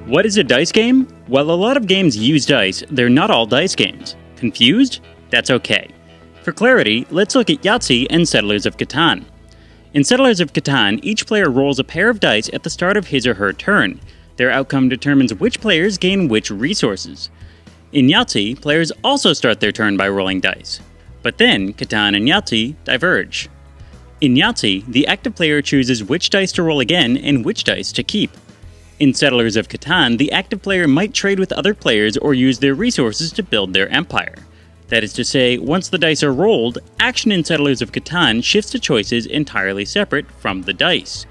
What is a dice game? Well, a lot of games use dice, they're not all dice games. Confused? That's okay. For clarity, let's look at Yahtzee and Settlers of Catan. In Settlers of Catan, each player rolls a pair of dice at the start of his or her turn. Their outcome determines which players gain which resources. In Yahtzee, players also start their turn by rolling dice. But then, Catan and Yahtzee diverge. In Yahtzee, the active player chooses which dice to roll again and which dice to keep. In Settlers of Catan, the active player might trade with other players or use their resources to build their empire. That is to say, once the dice are rolled, action in Settlers of Catan shifts to choices entirely separate from the dice.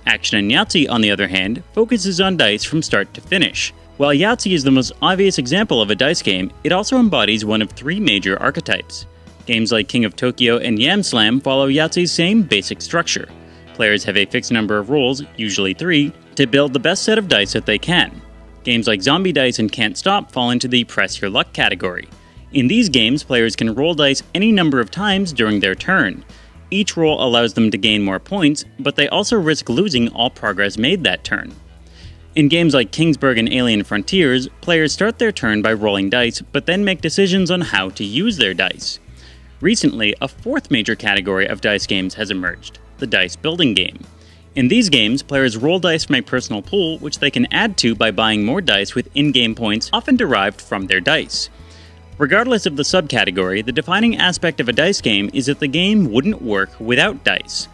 Action in Yahtzee, on the other hand, focuses on dice from start to finish. While Yahtzee is the most obvious example of a dice game, it also embodies one of three major archetypes. Games like King of Tokyo and Yam Slam follow Yahtzee's same basic structure. Players have a fixed number of rolls, usually 3, to build the best set of dice that they can. Games like Zombie Dice and Can't Stop fall into the Press Your Luck category. In these games, players can roll dice any number of times during their turn. Each roll allows them to gain more points, but they also risk losing all progress made that turn. In games like Kingsburg and Alien Frontiers, players start their turn by rolling dice, but then make decisions on how to use their dice. Recently, a fourth major category of dice games has emerged, the dice building game. In these games, players roll dice from a personal pool, which they can add to by buying more dice with in-game points often derived from their dice. Regardless of the subcategory, the defining aspect of a dice game is that the game wouldn't work without dice.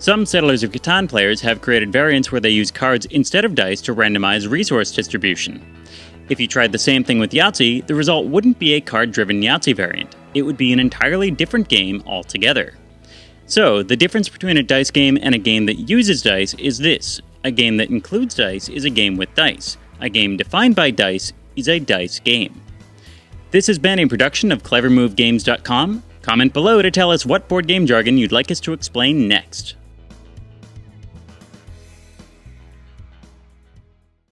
Some Settlers of Catan players have created variants where they use cards instead of dice to randomize resource distribution. If you tried the same thing with Yahtzee, the result wouldn't be a card-driven Yahtzee variant. It would be an entirely different game altogether. So, the difference between a dice game and a game that uses dice is this. A game that includes dice is a game with dice. A game defined by dice is a dice game. This has been a production of CleverMoveGames.com. Comment below to tell us what board game jargon you'd like us to explain next.